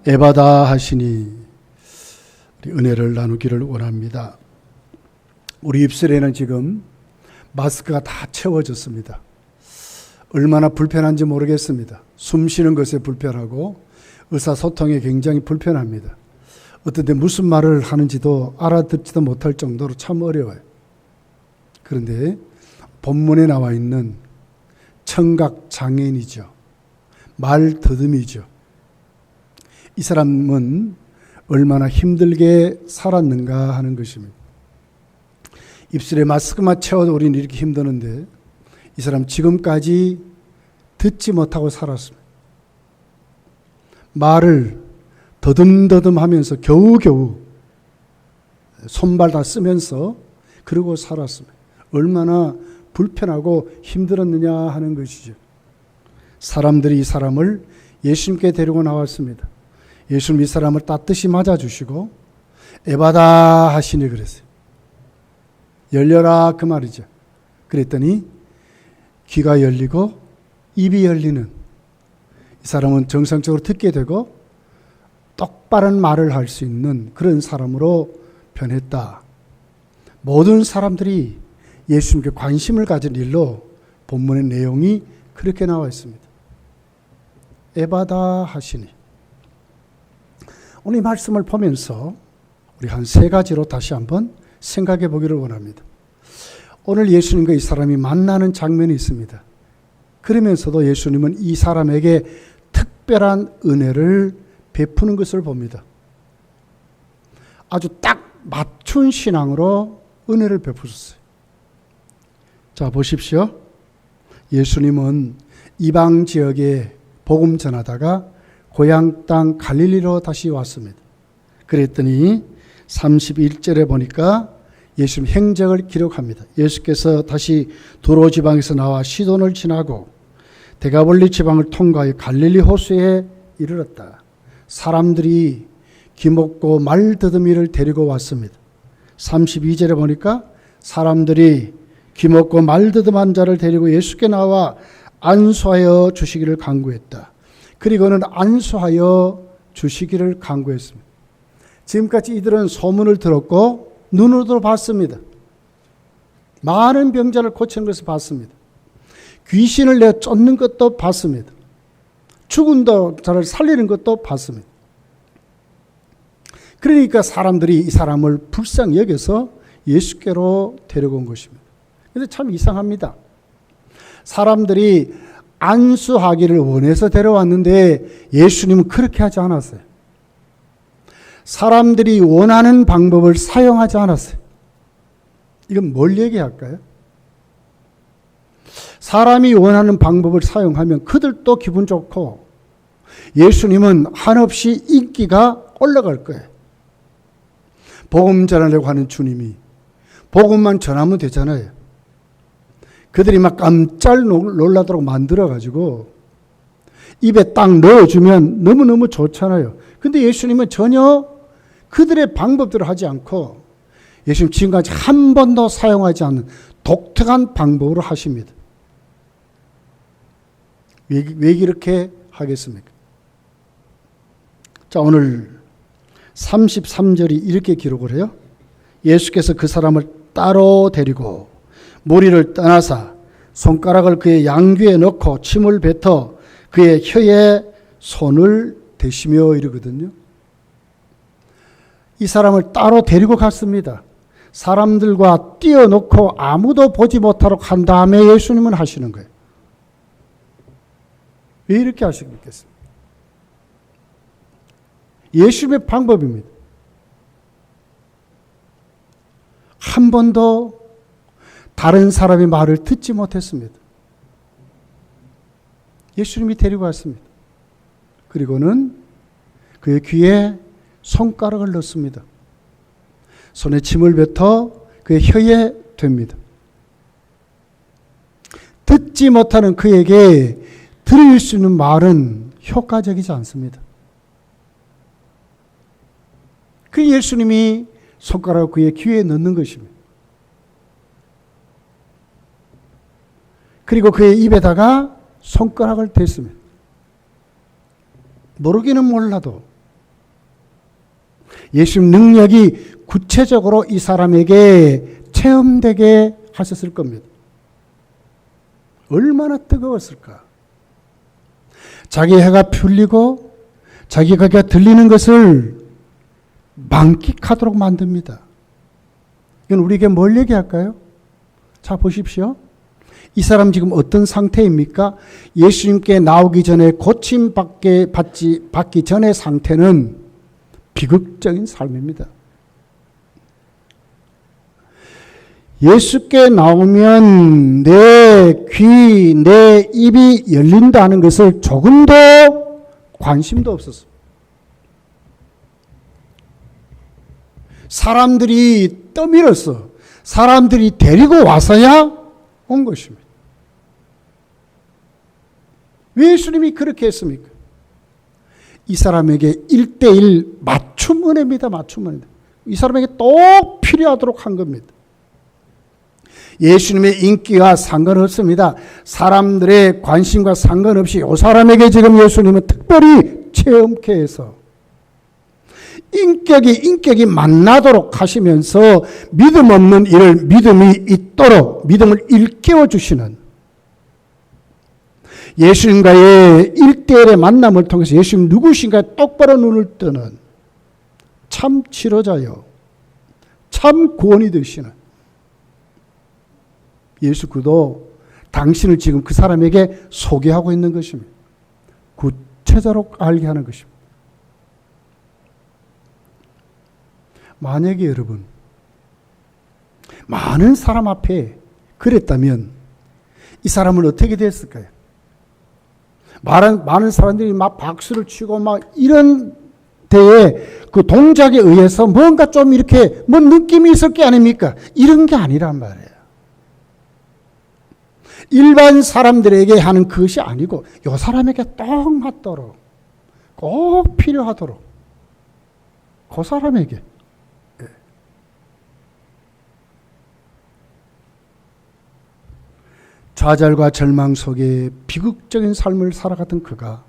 에바다 하시니 우리 은혜를 나누기를 원합니다. 우리 입술에는 지금 마스크가 다 채워졌습니다. 얼마나 불편한지 모르겠습니다. 숨 쉬는 것에 불편하고 의사소통에 굉장히 불편합니다. 어떤 때 무슨 말을 하는지도 알아듣지도 못할 정도로 참 어려워요. 그런데 본문에 나와 있는 청각장애인이죠. 말더듬이죠. 이 사람은 얼마나 힘들게 살았는가 하는 것입니다. 입술에 마스크만 채워도 우리는 이렇게 힘드는데 이 사람 지금까지 듣지 못하고 살았습니다. 말을 더듬더듬 하면서 겨우겨우 손발 다 쓰면서 그러고 살았습니다. 얼마나 불편하고 힘들었느냐 하는 것이죠. 사람들이 이 사람을 예수님께 데리고 나왔습니다. 예수님 이 사람을 따뜻이 맞아주시고 에바다 하시니 그랬어요. 열려라 그 말이죠. 그랬더니 귀가 열리고 입이 열리는, 이 사람은 정상적으로 듣게 되고 똑바른 말을 할 수 있는 그런 사람으로 변했다. 모든 사람들이 예수님께 관심을 가진 일로 본문의 내용이 그렇게 나와 있습니다. 에바다 하시니. 오늘 이 말씀을 보면서 우리 한 세 가지로 다시 한번 생각해 보기를 원합니다. 오늘 예수님과 이 사람이 만나는 장면이 있습니다. 그러면서도 예수님은 이 사람에게 특별한 은혜를 베푸는 것을 봅니다. 아주 딱 맞춘 신앙으로 은혜를 베푸셨어요. 자, 보십시오. 예수님은 이방 지역에 복음 전하다가 고향 땅 갈릴리로 다시 왔습니다. 그랬더니 31절에 보니까 예수님 행적을 기록합니다. 예수께서 다시 두로 지방에서 나와 시돈을 지나고 데가볼리 지방을 통과해 갈릴리 호수에 이르렀다. 사람들이 기먹고 말더듬이를 데리고 왔습니다. 32절에 보니까 사람들이 기먹고 말더듬한 자를 데리고 예수께 나와 안수하여 주시기를 간구했다. 그리고는 안수하여 주시기를 간구했습니다. 지금까지 이들은 소문을 들었고 눈으로도 봤습니다. 많은 병자를 고치는 것을 봤습니다. 귀신을 내어 쫓는 것도 봤습니다. 죽은 자를 살리는 것도 봤습니다. 그러니까 사람들이 이 사람을 불쌍히 여겨서 예수께로 데려온 것입니다. 그런데 참 이상합니다. 사람들이 안수하기를 원해서 데려왔는데 예수님은 그렇게 하지 않았어요. 사람들이 원하는 방법을 사용하지 않았어요. 이건 뭘 얘기할까요? 사람이 원하는 방법을 사용하면 그들도 기분 좋고 예수님은 한없이 인기가 올라갈 거예요. 복음 전하려고 하는 주님이 복음만 전하면 되잖아요. 그들이 막 깜짝 놀라도록 만들어가지고 입에 딱 넣어주면 너무너무 좋잖아요. 근데 예수님은 전혀 그들의 방법대로 하지 않고 예수님 지금까지 한 번도 사용하지 않는 독특한 방법으로 하십니다. 왜 이렇게 하겠습니까? 자, 오늘 33절이 이렇게 기록을 해요. 예수께서 그 사람을 따로 데리고 무리를 떠나사 손가락을 그의 양귀에 넣고 침을 뱉어 그의 혀에 손을 대시며 이러거든요. 이 사람을 따로 데리고 갔습니다. 사람들과 띄워놓고 아무도 보지 못하도록 한 다음에 예수님은 하시는 거예요. 왜 이렇게 하시겠습니까? 예수님의 방법입니다. 한 번도 다른 사람의 말을 듣지 못했습니다. 예수님이 데리고 왔습니다. 그리고는 그의 귀에 손가락을 넣습니다. 손에 침을 뱉어 그의 혀에 댑니다. 듣지 못하는 그에게 들을 수 있는 말은 효과적이지 않습니다. 그 예수님이 손가락을 그의 귀에 넣는 것입니다. 그리고 그의 입에다가 손가락을 댔습니다. 모르기는 몰라도 예수님 능력이 구체적으로 이 사람에게 체험되게 하셨을 겁니다. 얼마나 뜨거웠을까. 자기 해가 풀리고 자기 귀가 들리는 것을 만끽하도록 만듭니다. 이건 우리에게 뭘 얘기할까요? 자, 보십시오. 이 사람 지금 어떤 상태입니까? 예수님께 나오기 전에 고침받기 전의 상태는 비극적인 삶입니다. 예수께 나오면 내 귀, 내 입이 열린다는 것을 조금도 관심도 없었습니다. 사람들이 떠밀어서 사람들이 데리고 와서야 온 것입니다. 왜 예수님이 그렇게 했습니까? 이 사람에게 1:1 맞춤 은혜입니다. 맞춤 은혜. 이 사람에게 꼭 필요하도록 한 겁니다. 예수님의 인기와 상관없습니다. 사람들의 관심과 상관없이 이 사람에게 지금 예수님은 특별히 체험케 해서 인격이 만나도록 하시면서 믿음 없는 이를 믿음이 있도록 믿음을 일깨워 주시는 예수님과의 1:1의 만남을 통해서 예수님 누구신가 똑바로 눈을 뜨는 참 치료자요, 참 구원이 되시는 예수 그도 당신을 지금 그 사람에게 소개하고 있는 것입니다. 구체적으로 알게 하는 것입니다. 만약에 여러분 많은 사람 앞에 그랬다면 이 사람은 어떻게 됐을까요? 많은 사람들이 막 박수를 치고 막 이런 때에 그 동작에 의해서 뭔가 좀 이렇게 뭐 느낌이 있을 게 아닙니까? 이런 게 아니란 말이에요. 일반 사람들에게 하는 그것이 아니고 이 사람에게 딱 맞도록 꼭 필요하도록 그 사람에게 좌절과 절망 속에 비극적인 삶을 살아갔던 그가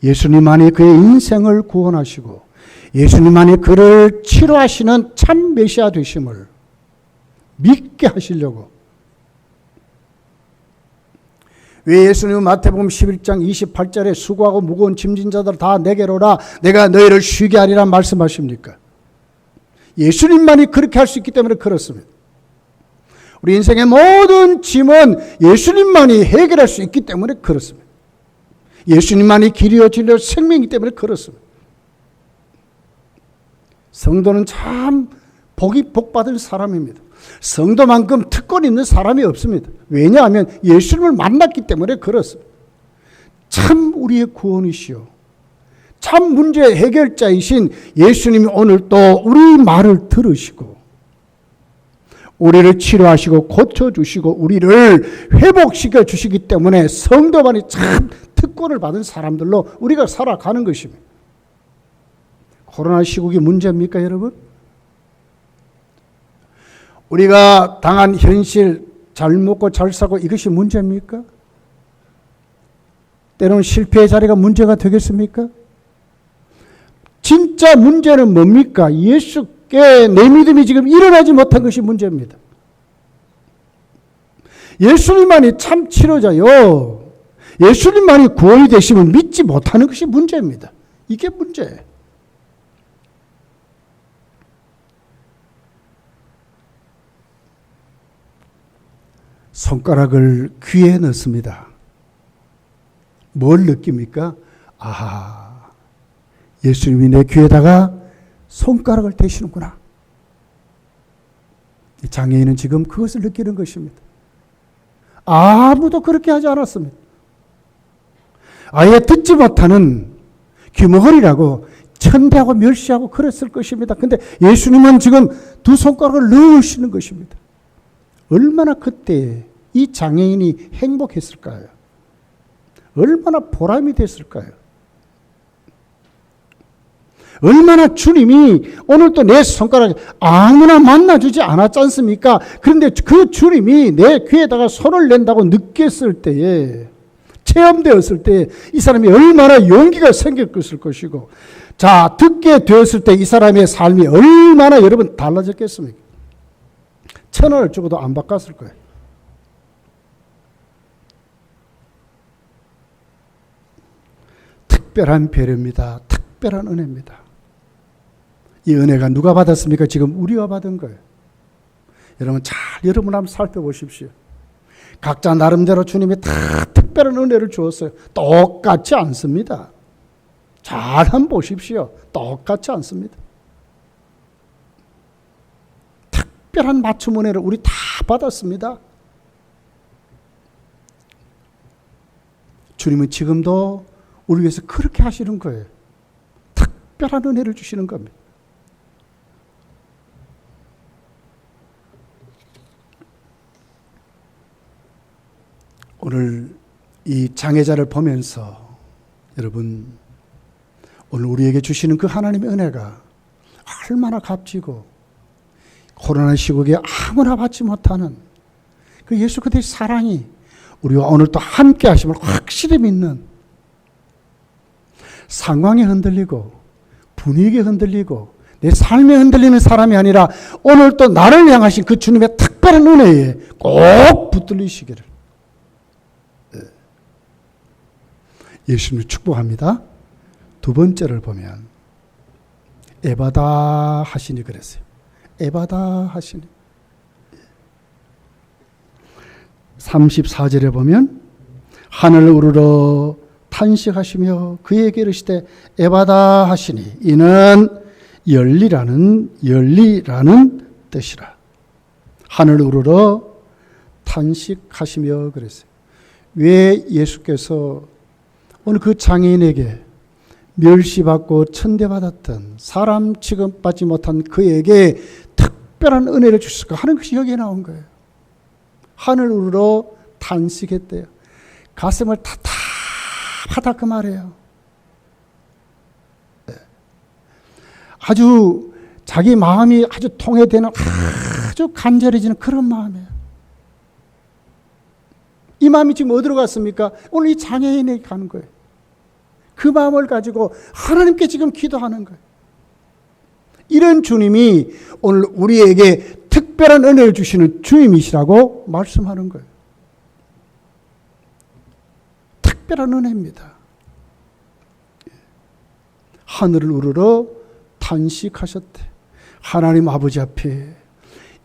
예수님만이 그의 인생을 구원하시고 예수님만이 그를 치료하시는 참 메시아 되심을 믿게 하시려고 왜 예수님은 마태복음 11장 28절에 수고하고 무거운 짐진 자들 다 내게로 오라 내가 너희를 쉬게 하리라 말씀하십니까? 예수님만이 그렇게 할 수 있기 때문에 그렇습니다. 우리 인생의 모든 짐은 예수님만이 해결할 수 있기 때문에 그렇습니다. 예수님만이 길이요 진리요 생명이기 때문에 그렇습니다. 성도는 참 복받은 사람입니다. 성도만큼 특권 있는 사람이 없습니다. 왜냐하면 예수님을 만났기 때문에 그렇습니다. 참 우리의 구원이시오. 참 문제 해결자이신 예수님이 오늘 또 우리 말을 들으시고 우리를 치료하시고 고쳐주시고 우리를 회복시켜 주시기 때문에 성도만이 참 특권을 받은 사람들로 우리가 살아가는 것입니다. 코로나 시국이 문제입니까, 여러분? 우리가 당한 현실, 잘 먹고 잘 사고 이것이 문제입니까? 때로는 실패의 자리가 문제가 되겠습니까? 진짜 문제는 뭡니까? 예수께 내 믿음이 지금 일어나지 못한 것이 문제입니다. 예수님만이 참 치료자요. 예수님만이 구원이 되심을 믿지 못하는 것이 문제입니다. 이게 문제예요. 손가락을 귀에 넣습니다. 뭘 느낍니까? 아하, 예수님이 내 귀에다가 손가락을 대시는구나. 장애인은 지금 그것을 느끼는 것입니다. 아무도 그렇게 하지 않았습니다. 아예 듣지 못하는 귀머거리라고 천대하고 멸시하고 그랬을 것입니다. 근데 예수님은 지금 두 손가락을 넣으시는 것입니다. 얼마나 그때 이 장애인이 행복했을까요? 얼마나 보람이 됐을까요? 얼마나 주님이 오늘도 내 손가락에 아무나 만나주지 않았지 않습니까? 그런데 그 주님이 내 귀에다가 손을 댄다고 느꼈을 때에 체험되었을 때 이 사람이 얼마나 용기가 생겼을 것이고, 자, 듣게 되었을 때 이 사람의 삶이 얼마나 여러분 달라졌겠습니까? 1,000원을 주고도 안 바꿨을 거예요. 특별한 배려입니다. 특별한 은혜입니다. 이 은혜가 누가 받았습니까? 지금 우리가 받은 거예요. 여러분 한번 살펴보십시오. 각자 나름대로 주님이 다 특별한 은혜를 주었어요. 똑같지 않습니다. 잘 한번 보십시오. 똑같지 않습니다. 특별한 맞춤 은혜를 우리 다 받았습니다. 주님은 지금도 우리 위해서 그렇게 하시는 거예요. 특별한 은혜를 주시는 겁니다. 오늘 이 장애자를 보면서 여러분, 오늘 우리에게 주시는 그 하나님의 은혜가 얼마나 값지고 코로나 시국에 아무나 받지 못하는 그 예수 그리스도의 사랑이 우리와 오늘 또 함께 하심을 확실히 믿는, 상황에 흔들리고 분위기에 흔들리고 내 삶에 흔들리는 사람이 아니라 오늘 또 나를 향하신 그 주님의 특별한 은혜에 꼭 붙들리시기를 예수님을 축복합니다. 두 번째를 보면 에바다 하시니 그랬어요. 에바다 하시니. 34절에 보면 하늘을 우러러 탄식하시며 그에게 이르시되 에바다 하시니 이는 열리라는 뜻이라. 하늘을 우러러 탄식하시며 그랬어요. 왜 예수께서 오늘 그 장애인에게 멸시받고 천대받았던 사람 취급받지 못한 그에게 특별한 은혜를 주실까 하는 것이 여기에 나온 거예요. 하늘 우러러 탄식했대요. 가슴을 답답하다 그 말이에요. 아주 자기 마음이 아주 통해되는 아주 간절해지는 그런 마음이에요. 이 마음이 지금 어디로 갔습니까? 오늘 이 장애인에게 가는 거예요. 그 마음을 가지고 하나님께 지금 기도하는 거예요. 이런 주님이 오늘 우리에게 특별한 은혜를 주시는 주님이시라고 말씀하는 거예요. 특별한 은혜입니다. 하늘을 우러러 탄식하셨대. 하나님 아버지 앞에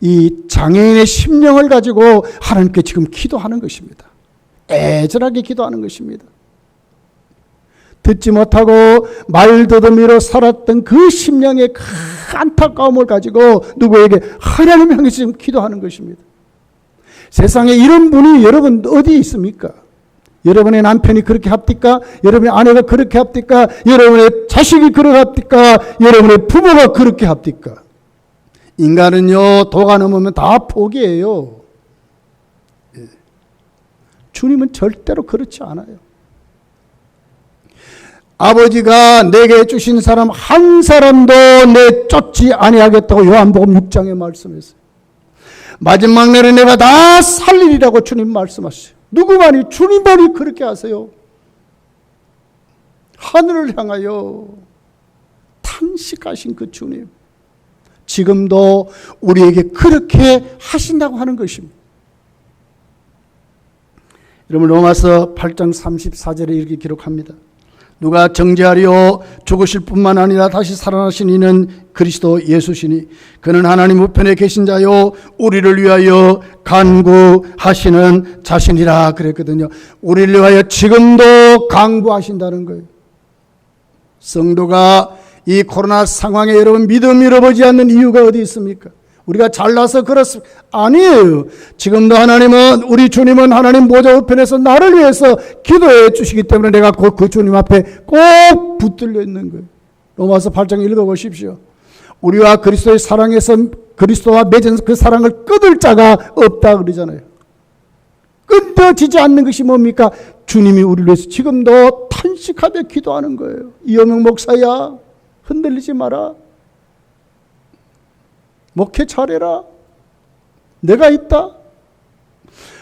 이 장애인의 심령을 가지고 하나님께 지금 기도하는 것입니다. 애절하게 기도하는 것입니다. 듣지 못하고 말더듬이로 살았던 그 심령의 큰 안타까움을 가지고 누구에게 하나님 향해서 지금 기도하는 것입니다. 세상에 이런 분이 여러분 어디 있습니까? 여러분의 남편이 그렇게 합니까? 여러분의 아내가 그렇게 합니까? 여러분의 자식이 그렇게 합니까? 여러분의 부모가 그렇게 합니까? 인간은요, 도가 넘으면 다 포기해요. 주님은 절대로 그렇지 않아요. 아버지가 내게 주신 사람 한 사람도 내쫓지 아니하겠다고 요한복음 6장에 말씀했어요. 마지막 날에 내가 다 살리리라고 주님 말씀하셨어요. 누구만이? 주님만이 그렇게 하세요. 하늘을 향하여 탄식하신 그 주님, 지금도 우리에게 그렇게 하신다고 하는 것입니다. 여러분, 로마서 8장 34절에 이렇게 기록합니다. 누가 정죄하리요? 죽으실 뿐만 아니라 다시 살아나신 이는 그리스도 예수시니 그는 하나님 우편에 계신 자요 우리를 위하여 간구하시는 자신이라 그랬거든요. 우리를 위하여 지금도 간구하신다는 거예요. 성도가 이 코로나 상황에 여러분 믿음 잃어버리지 않는 이유가 어디 있습니까? 우리가 잘나서 그렇습니까? 아니에요. 지금도 하나님은, 우리 주님은 하나님 보좌 우편에서 나를 위해서 기도해 주시기 때문에 내가 곧 그 주님 앞에 꼭 붙들려 있는 거예요. 로마서 8장 읽어보십시오. 우리와 그리스도의 사랑에서 그리스도와 맺은 그 사랑을 끊을 자가 없다 그러잖아요. 끊어지지 않는 것이 뭡니까? 주님이 우리를 위해서 지금도 탄식하며 기도하는 거예요. 이영영 목사야, 흔들리지 마라. 목회 잘해라. 내가 있다.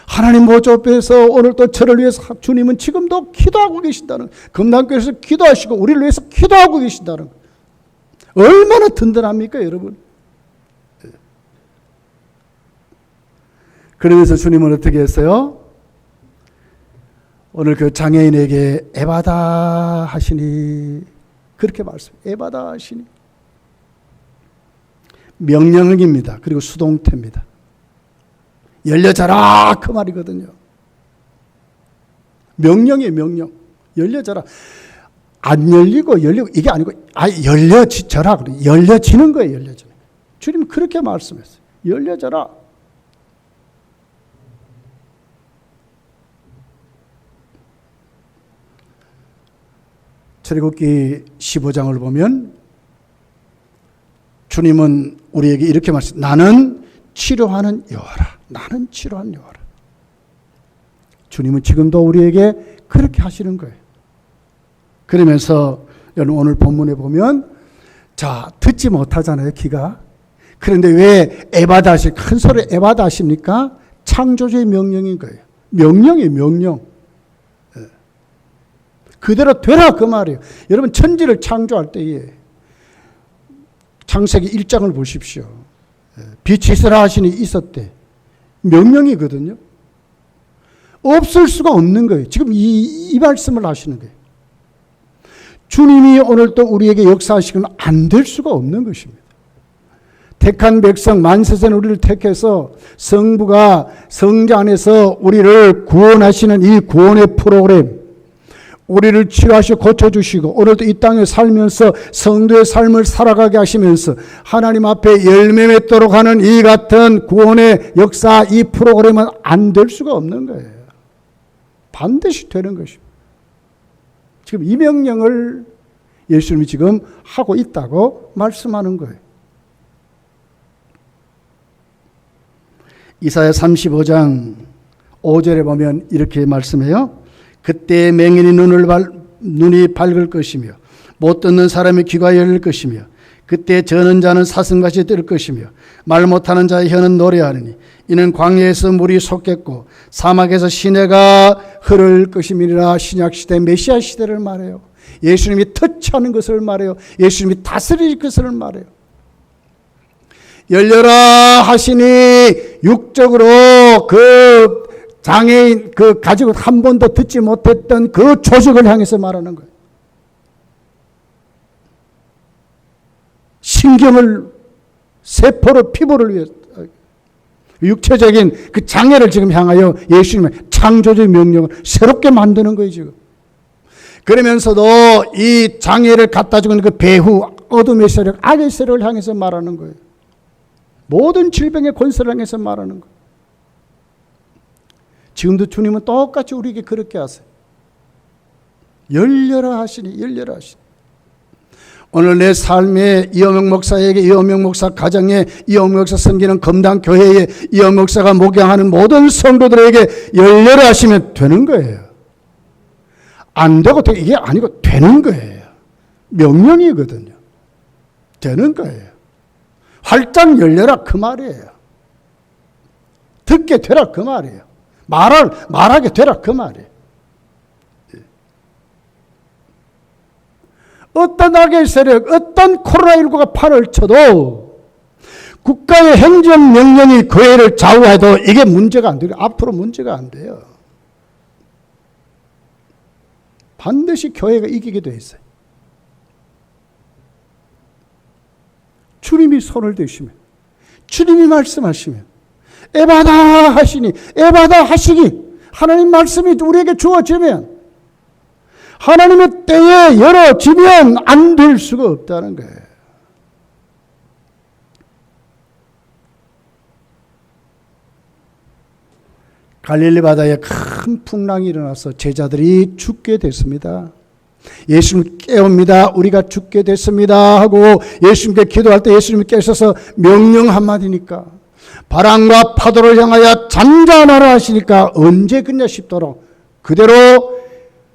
하나님 보좌 앞에서 오늘 또 저를 위해서 주님은 지금도 기도하고 계신다는, 금단교에서 기도하시고 우리를 위해서 기도하고 계신다는, 얼마나 든든합니까 여러분. 그러면서 주님은 어떻게 했어요? 오늘 그 장애인에게 에바다 하시니, 그렇게 에바다 하시니. 명령입니다. 그리고 수동태입니다. 열려져라 그 말이거든요. 명령이에요. 명령. 열려져라. 안 열리고 열리고 이게 아니고 열려져라. 열려지는 거예요. 열려지는. 주님 그렇게 말씀했어요. 열려져라. 출애굽기 15장을 보면 주님은 우리에게 이렇게 말씀해요. 나는 치료하는 여호와라. 나는 치료하는 여호와라. 주님은 지금도 우리에게 그렇게 하시는 거예요. 그러면서 여러분 오늘 본문에 보면, 자, 듣지 못하잖아요, 귀가. 그런데 왜 에바다 하시, 큰 소리 에바다 하십니까? 창조주의 명령인 거예요. 명령이에요, 명령. 그대로 되라 그 말이에요. 여러분 천지를 창조할 때에 창세기 1장을 보십시오. 빛이 있으라 하시니 있었대. 명령이거든요. 없을 수가 없는 거예요. 지금 이 말씀을 하시는 거예요. 주님이 오늘 또 우리에게 역사하시고는 안 될 수가 없는 것입니다. 택한 백성 만세전 우리를 택해서 성부가 성자 안에서 우리를 구원하시는 이 구원의 프로그램, 우리를 치료하시고 고쳐주시고 오늘도 이 땅에 살면서 성도의 삶을 살아가게 하시면서 하나님 앞에 열매 맺도록 하는 이 같은 구원의 역사, 이 프로그램은 안 될 수가 없는 거예요. 반드시 되는 것입니다. 지금 이 명령을 예수님이 지금 하고 있다고 말씀하는 거예요. 이사야 35장 5절에 보면 이렇게 말씀해요. 그때 맹인이 눈이 밝을 것이며 못 듣는 사람의 귀가 열릴 것이며 그때 저는 자는 사슴같이 뜰 것이며 말 못하는 자의 혀는 노래하리니 이는 광야에서 물이 솟겠고 사막에서 시내가 흐를 것임이니라. 신약시대 메시아 시대를 말해요. 예수님이 터치하는 것을 말해요. 예수님이 다스릴 것을 말해요. 열려라 하시니 육적으로 그 장애인 그 가지고 한 번도 듣지 못했던 그 조직을 향해서 말하는 거예요. 신경을 세포를 피부를 위해서 육체적인 그 장애를 지금 향하여 예수님의 창조적 명령을 새롭게 만드는 거예요 지금. 그러면서도 이 장애를 갖다 주는 그 배후 어둠의 세력, 악의 세력을 향해서 말하는 거예요. 모든 질병의 권세를 향해서 말하는 거예요. 지금도 주님은 똑같이 우리에게 그렇게 하세요. 열려라 하시니, 열려라 하시니. 오늘 내 삶에 이어명 목사에게, 이어명 목사 가정에, 이어명 목사 섬기는 검당 교회에, 이어명 목사가 목양하는 모든 성도들에게 열려라 하시면 되는 거예요. 안 되고 이게 아니고 되는 거예요. 명령이거든요. 되는 거예요. 활짝 열려라 그 말이에요. 듣게 되라 그 말이에요. 말하게 되라 그 말이에요. 어떤 악의 세력, 어떤 코로나19가 판을 쳐도 국가의 행정명령이 교회를 좌우해도 이게 문제가 안 돼요. 앞으로 문제가 안 돼요. 반드시 교회가 이기게 돼 있어요. 주님이 손을 대시면, 주님이 말씀하시면, 에바다 하시니, 에바다 하시기, 하나님 말씀이 우리에게 주어지면, 하나님의 때에 열어지면 안 될 수가 없다는 거예요. 갈릴리 바다에 큰 풍랑이 일어나서 제자들이 죽게 됐습니다. 예수님 깨웁니다. 우리가 죽게 됐습니다 하고 예수님께 기도할 때 예수님이 깨셔서 명령 한마디니까 바람과 파도를 향하여 잔잔하라 하시니까 언제 그냐 싶도록 그대로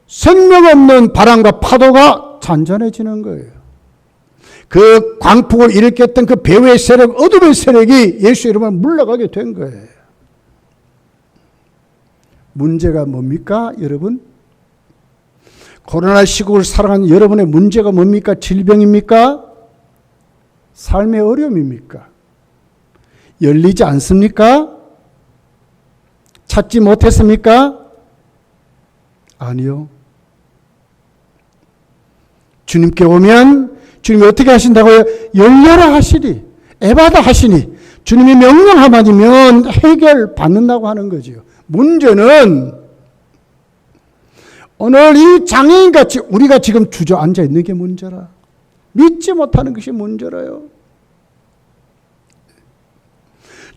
생명 없는 바람과 파도가 잔잔해지는 거예요. 그 광풍을 일으켰던 그 배후의 세력, 어둠의 세력이 예수 이름으로 물러가게 된 거예요. 문제가 뭡니까, 여러분? 코로나 시국을 살아가는 여러분의 문제가 뭡니까? 질병입니까? 삶의 어려움입니까? 열리지 않습니까? 찾지 못했습니까? 아니요. 주님께 오면 주님이 어떻게 하신다고요? 열려라 하시니, 에바다 하시니, 주님이 명령하면 해결받는다고 하는 거죠. 문제는 오늘 이 장애인같이 우리가 지금 주저앉아 있는 게 문제라. 믿지 못하는 것이 문제라요.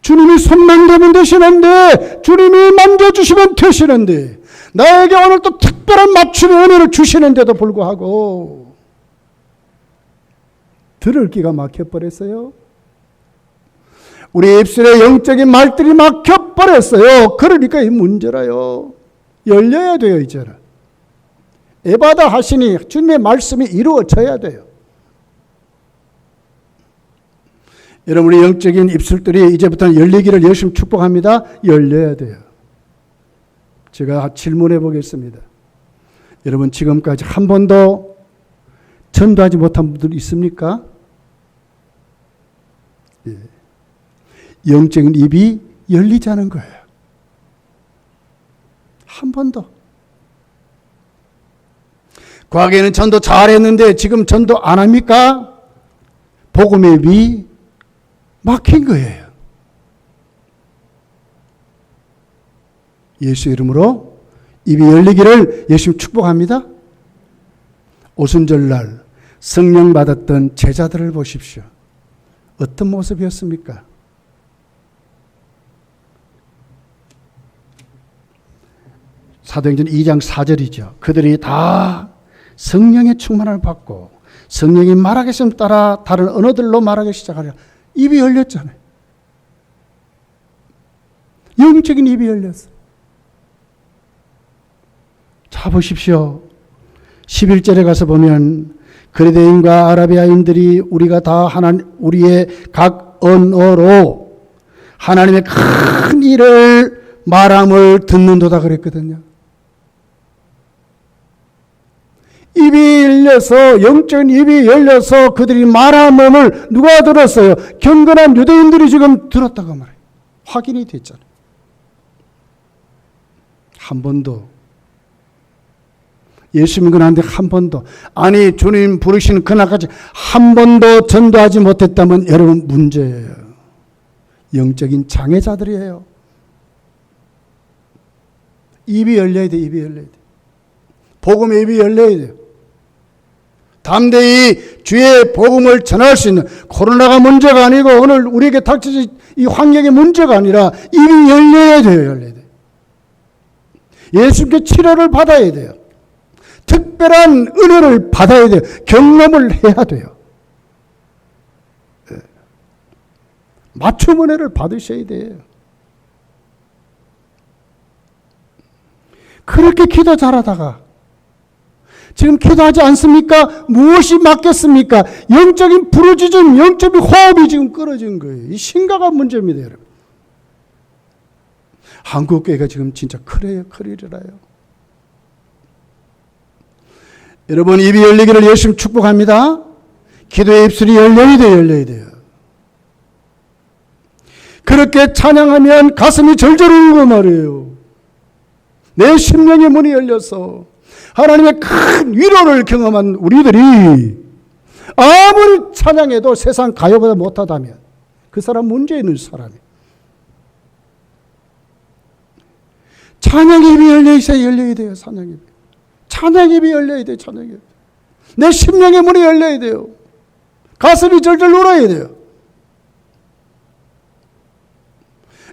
주님이 손만 대면 되시는데, 주님이 만져주시면 되시는데, 나에게 오늘 또 특별한 맞춤의 은혜를 주시는데도 불구하고 들을 기가 막혀버렸어요. 우리 입술에 영적인 말들이 막혀버렸어요. 그러니까 이 문제라요. 열려야 돼요, 이제는. 에바다 하시니 주님의 말씀이 이루어져야 돼요. 여러분, 우리 영적인 입술들이 이제부터는 열리기를 열심히 축복합니다. 열려야 돼요. 제가 질문해 보겠습니다. 여러분, 지금까지 한 번도 전도하지 못한 분들 있습니까? 예. 영적인 입이 열리지 않은 거예요. 한 번도. 과거에는 전도 잘했는데 지금 전도 안 합니까? 복음의 입이 막힌 거예요. 예수 이름으로 입이 열리기를 예수님 축복합니다. 오순절날 성령 받았던 제자들을 보십시오. 어떤 모습이었습니까? 사도행전 2장 4절이죠. 그들이 다 성령의 충만을 받고 성령이 말하겠음 따라 다른 언어들로 말하기 시작하려 입이 열렸잖아요. 영적인 입이 열렸어요. 자, 보십시오. 11절에 가서 보면 그레데인과 아라비아인들이 우리가 다 우리의 각 언어로 하나님의 큰 일을 말함을 듣는도다 그랬거든요. 입이 열려서, 영적인 입이 열려서 그들이 말함을 누가 들었어요? 경건한 유대인들이 지금 들었다고 말해요. 확인이 됐잖아요. 한 번도, 예수 믿고 나는데 한 번도, 아니 주님 부르시는 그날까지 한 번도 전도하지 못했다면 여러분 문제예요. 영적인 장애자들이에요. 입이 열려야 돼, 입이 열려야 돼. 복음의 입이 열려야 돼요. 담대히 주의 복음을 전할 수 있는, 코로나가 문제가 아니고 오늘 우리에게 닥쳐진 이 환경의 문제가 아니라 입이 열려야 돼요. 열려야 돼요. 예수님께 치료를 받아야 돼요. 특별한 은혜를 받아야 돼요. 경험을 해야 돼요. 맞춤 은혜를 받으셔야 돼요. 그렇게 기도 잘하다가 지금 기도하지 않습니까? 무엇이 맞겠습니까? 영적인 부르짖음, 영적인 호흡이 지금 끊어진 거예요. 이 심각한 문제입니다, 여러분. 한국교회가 지금 진짜 큰일이라요. 여러분, 입이 열리기를 열심히 축복합니다. 기도의 입술이 열려야 돼요, 열려야 돼요. 그렇게 찬양하면 가슴이 절절 울고 말이에요. 내 심령의 문이 열려서 하나님의 큰 위로를 경험한 우리들이 아무리 찬양해도 세상 가요보다 못하다면 그 사람 문제 있는 사람이에요. 찬양의 입이 열려 있어야 열려야 돼요. 찬양의 입이. 찬양의 입이 열려야 돼요. 찬양의 입이. 내 심령의 문이 열려야 돼요. 가슴이 절절 울어야 돼요.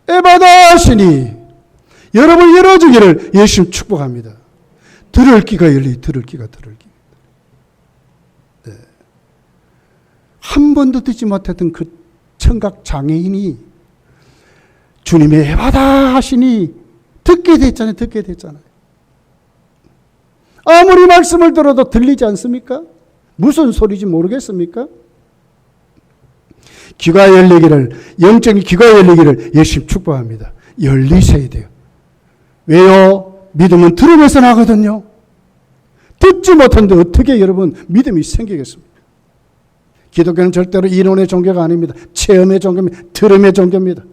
에바다 하시니 여러분 열어주기를 예수님 축복합니다. 들을 귀가 열리, 들을 귀가. 네. 한 번도 듣지 못했던 그 청각 장애인이 주님의 에바다 하시니 듣게 됐잖아요. 아무리 말씀을 들어도 들리지 않습니까? 무슨 소리인지 모르겠습니까? 귀가 열리기를, 영적인 귀가 열리기를 예수님 축복합니다. 열리셔야 돼요. 왜요? 믿음은 들음에서 나거든요. 듣지 못하는데 어떻게 여러분 믿음이 생기겠습니까? 기독교는 절대로 이론의 종교가 아닙니다. 체험의 종교입니다. 들음의 종교입니다.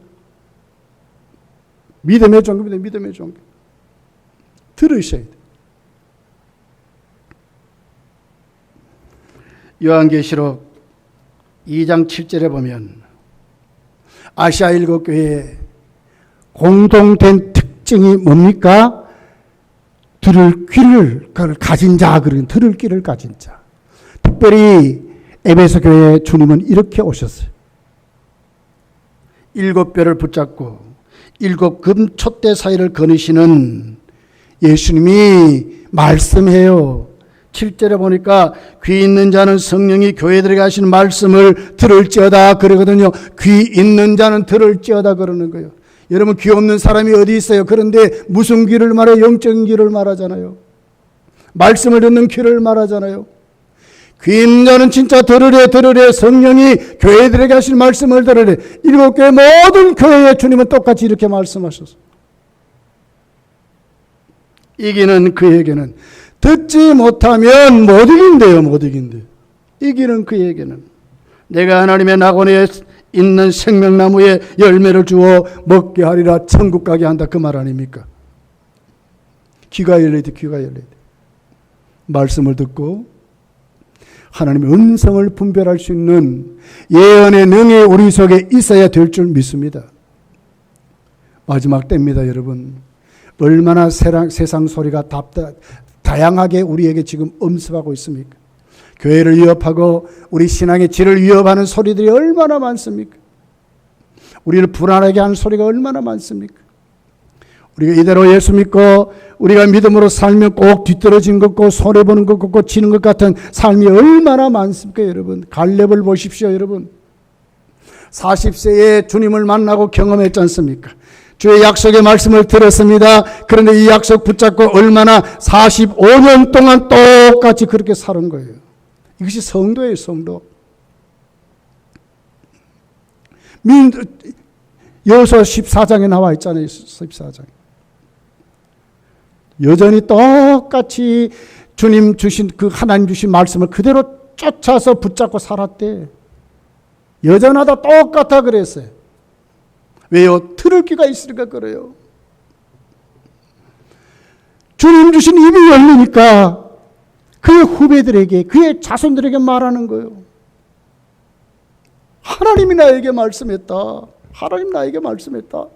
믿음의 종교입니다. 믿음의 종교. 들으셔야 돼요. 요한계시록 2장 7절에 보면 아시아 7교회의 공동된 특징이 뭡니까? 들을 귀를 가진 자, 그런 들을 귀를 가진 자. 특별히 에베소 교회에 주님은 이렇게 오셨어요. 7뼈를 붙잡고 7금 촛대 사이를 거느시는 예수님이 말씀해요. 7절에 보니까 귀 있는 자는 성령이 교회들에게 하시는 말씀을 들을지어다 그러거든요. 귀 있는 자는 들을지어다 그러는 거예요. 여러분, 귀 없는 사람이 어디 있어요? 그런데 무슨 귀를 말해요? 영적인 귀를 말하잖아요. 말씀을 듣는 귀를 말하잖아요. 귀 있는 자는 진짜 들으래. 성령이 교회들에게 하신 말씀을 들으래. 7교회 모든 교회에 주님은 똑같이 이렇게 말씀하셨어요. 이기는 그에게는, 듣지 못하면 못 이긴대요. 못 이긴대요. 이기는 그에게는 내가 하나님의 낙원에 있는 생명나무에 열매를 주어 먹게 하리라. 천국 가게 한다. 그 말 아닙니까? 귀가 열려야 돼. 귀가 열려야 돼. 말씀을 듣고 하나님의 음성을 분별할 수 있는 예언의 능이 우리 속에 있어야 될 줄 믿습니다. 마지막 때입니다, 여러분. 얼마나 세상 소리가 다양하게 우리에게 지금 엄습하고 있습니까? 교회를 위협하고 우리 신앙의 질을 위협하는 소리들이 얼마나 많습니까? 우리를 불안하게 하는 소리가 얼마나 많습니까? 우리가 이대로 예수 믿고 우리가 믿음으로 살면 꼭 뒤떨어진 것 같고 손해보는 것 같고 지는 것 같은 삶이 얼마나 많습니까, 여러분? 갈렙을 보십시오, 여러분. 40세에 주님을 만나고 경험했지 않습니까? 주의 약속의 말씀을 들었습니다. 그런데 이 약속 붙잡고 얼마나 45년 동안 똑같이 그렇게 사는 거예요. 이것이 성도예요, 성도. 여호수아 14장에 나와 있잖아요. 14장. 여전히 똑같이 주님 주신 그 하나님 주신 말씀을 그대로 쫓아서 붙잡고 살았대. 여전하다 똑같아 그랬어요. 왜요? 들을 귀가 있으니까 그래요. 주님 주신 입이 열리니까 그의 후배들에게, 그의 자손들에게 말하는 거예요. 하나님이 나에게 말씀했다. 하나님 나에게 말씀했다.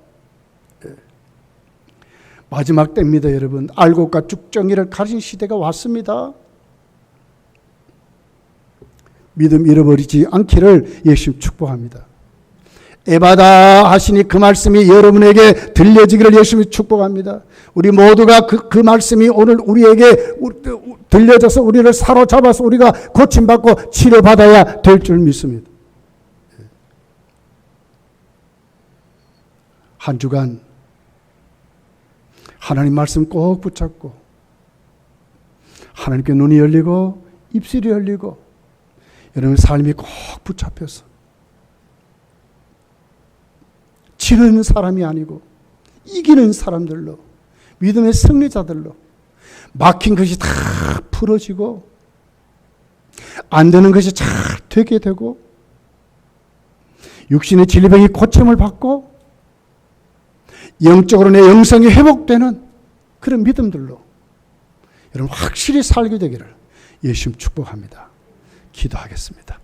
네. 마지막 때입니다, 여러분. 알곡과 쭉정이를 가진 시대가 왔습니다. 믿음 잃어버리지 않기를 예수님 축복합니다. 에바다 하시니 그 말씀이 여러분에게 들려지기를 예수님이 축복합니다. 우리 모두가 그 말씀이 오늘 우리에게 들려져서 우리를 사로잡아서 우리가 고침받고 치료받아야 될 줄 믿습니다. 한 주간 하나님 말씀 꼭 붙잡고 하나님께 눈이 열리고 입술이 열리고 여러분의 삶이 꼭 붙잡혀서 지는 사람이 아니고 이기는 사람들로, 믿음의 승리자들로 막힌 것이 다 풀어지고 안 되는 것이 잘 되게 되고 육신의 질병이 고침을 받고 영적으로 내 영성이 회복되는 그런 믿음들로 여러분 확실히 살게 되기를 예수님 축복합니다. 기도하겠습니다.